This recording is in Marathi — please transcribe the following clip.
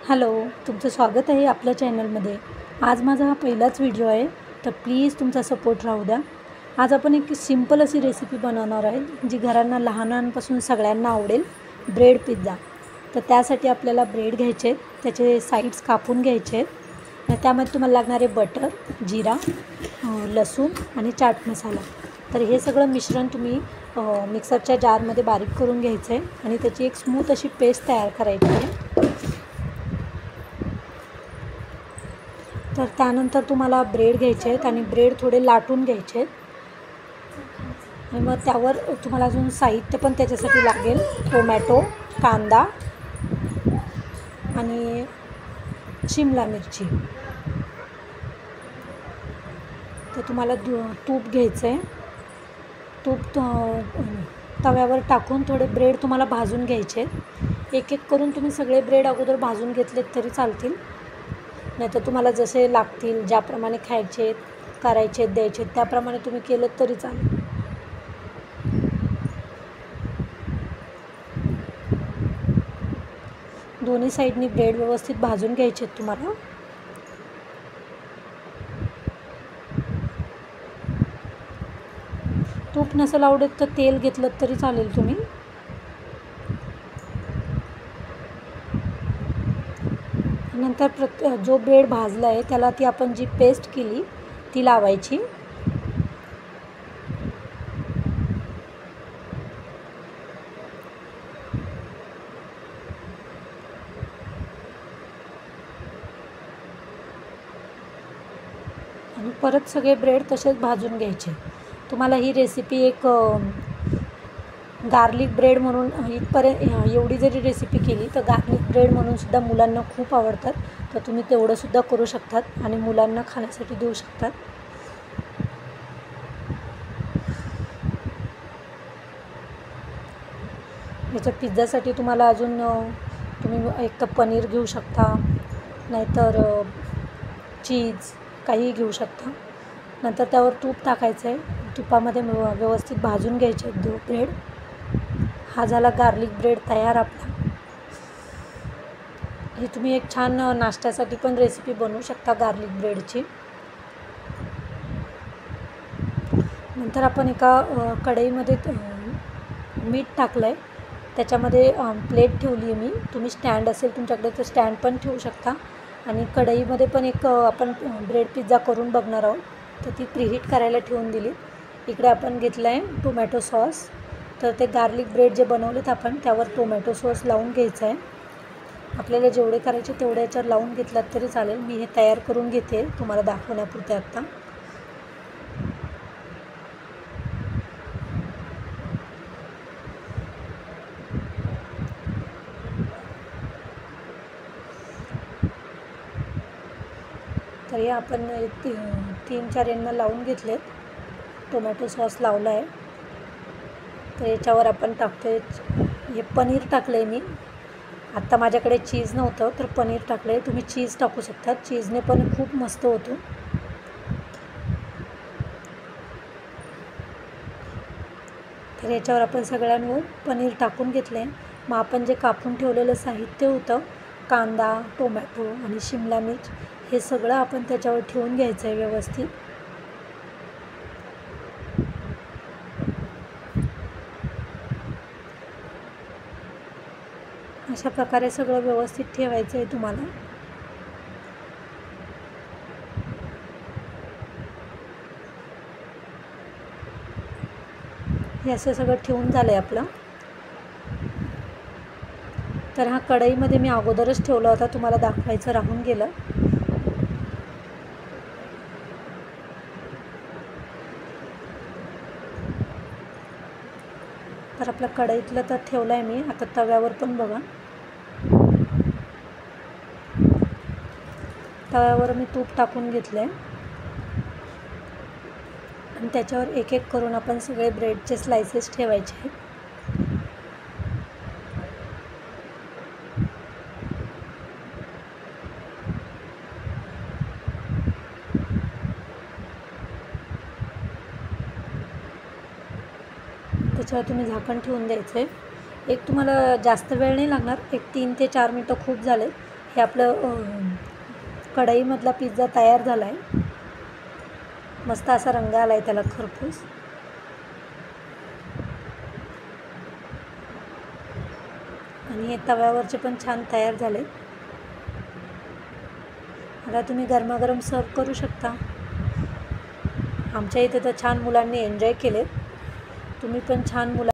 हॅलो, तुमचं स्वागत आहे आपल्या चॅनलमध्ये. आज माझा हा पहिलाच व्हिडिओ आहे, तर प्लीज तुमचा सपोर्ट राहू द्या. आज आपण एक सिंपल अशी रेसिपी बनवणार आहे, जी घरांना लहानांपासून सगळ्यांना आवडेल, ब्रेड पिझ्झा. तर त्यासाठी आपल्याला ब्रेड घ्यायचे आहेत, त्याचे साईड्स कापून घ्यायचे आहेत. आणि त्यामध्ये तुम्हाला लागणारे बटर, जिरा, लसूण आणि चाट मसाला. तर हे सगळं मिश्रण तुम्ही मिक्सरच्या जारमध्ये बारीक करून घ्यायचं आहे आणि त्याची एक स्मूथ अशी पेस्ट तयार करायची आहे. तर त्यानंतर तुम्हाला ब्रेड घ्यायचे आहेत आणि ब्रेड थोडे लाटून घ्यायचे आहेत. आणि मग त्यावर तुम्हाला अजून साहित्य पण त्याच्यासाठी लागेल. टोमॅटो, कांदा आणि शिमला मिरची. तर तुम्हाला तूप घ्यायचं आहे. तूप तव्यावर टाकून थोडे ब्रेड तुम्हाला भाजून घ्यायचे आहेत. एक एक करून तुम्ही सगळे ब्रेड अगोदर भाजून घेतलेत तरी चालतील, नाही तर तुम्हाला जसे लागतील, ज्याप्रमाणे खायचे, करायचे, द्यायचे त्याप्रमाणे तुम्ही केलं तरी चालेल. दोन्ही साईडनी ब्रेड व्यवस्थित भाजून घ्यायचे आहेत तुम्हाला. तूप नसेल आवडत तर तेल घेतलं तरी चालेल तुम्ही. नंतर जो ब्रेड भाजला आहे त्याला ती आपण जी पेस्ट केली ती लावायची. आणि परत सगळे ब्रेड तसेच भाजून घ्यायचे. तुम्हाला ही रेसिपी एक गार्लिक ब्रेड म्हणून एवढी जरी रेसिपी केली तर गार्लिक ब्रेड म्हणून सुद्धा मुलांना खूप आवडतात. तर तुम्ही तेवढंसुद्धा करू शकतात आणि मुलांना खाण्यासाठी देऊ शकतात. याच्या पिझ्झासाठी तुम्हाला अजून तुम्ही एक तर पनीर घेऊ शकता, नाहीतर चीज काहीही घेऊ शकता. नंतर त्यावर तूप टाकायचं आहे. तुपामध्ये व्यवस्थित भाजून घ्यायचे आहेत ब्रेड. हा झाला गार्लिक ब्रेड तयार आपला. ही तुम्ही एक छान नाश्त्यासाठी पण रेसिपी बनवू शकता गार्लिक ब्रेडची. नंतर आपण एका कढईमध्ये मीठ टाकलं आहे. त्याच्यामध्ये प्लेट ठेवली आहे मी. तुम्ही स्टँड असेल तुमच्याकडे तर स्टँड पण ठेवू शकता. आणि कढईमध्ये पण एक आपण ब्रेड पिझ्झा करून बघणार आहोत, तर ती प्रीहीट करायला ठेवून दिली. इकडे आपण घेतलं आहे टोमॅटो सॉस. तर ते गार्लिक ब्रेड जे बनवलेत आपण त्यावर टोमॅटो सॉस लावून घ्यायचं आहे. आपल्याला जेवढे करायचे तेवढे याच्यावर लावून घेतलात तरी चालेल. मी हे तयार करून घेते तुम्हाला दाखवण्यापुरते आत्ता. तर हे आपण 3-4 यांना लावून घेतलेत. टोमॅटो सॉस लावला आहे. तर याच्यावर आपण टाकतो आहे हे पनीर टाकलं आहे मी. आत्ता माझ्याकडे चीज नव्हतं तर पनीर टाकलं आहे. तुम्ही चीज टाकू शकता. चीजने पण खूप मस्त होतो. तर याच्यावर आपण सगळ्यांवर पनीर टाकून घेतलं आहे. मग आपण जे कापून ठेवलेलं साहित्य होतं, कांदा, टोमॅटो आणि शिमला मिर्च, हे सगळं आपण त्याच्यावर ठेवून घ्यायचं आहे व्यवस्थित. अशा प्रकारे सगळं व्यवस्थित ठेवायचं आहे तुम्हाला. हे असं सगळं ठेवून झालं आहे आपलं. तर हा कढईमध्ये मी अगोदरच ठेवला होता, तुम्हाला दाखवायचं राहून गेलं. तर आपलं कढईतलं तर ठेवलं आहे मी. आता तव्यावर पण बघा. तव्यावर मी तूप टाकून घेतलं आहे आणि त्याच्यावर एक एक करून आपण सगळे ब्रेडचे स्लायसेस ठेवायचे आहेत. त्याच्यावर तुम्ही झाकण ठेवून द्यायचं आहे. एक तुम्हाला जास्त वेळ नाही लागणार, एक 3 ते 4 मिनटं खूप झाले. हे आपलं कढईमधला पिझ्झा तयार झाला आहे. मस्त असा रंग आला आहे त्याला खरपूस. आणि हे तव्यावरचे पण छान तयार झाले. आता तुम्ही गरमागरम सर्व करू शकता. आमच्या इथे तर छान मुलांनी एन्जॉय केले. तुम्ही पण छान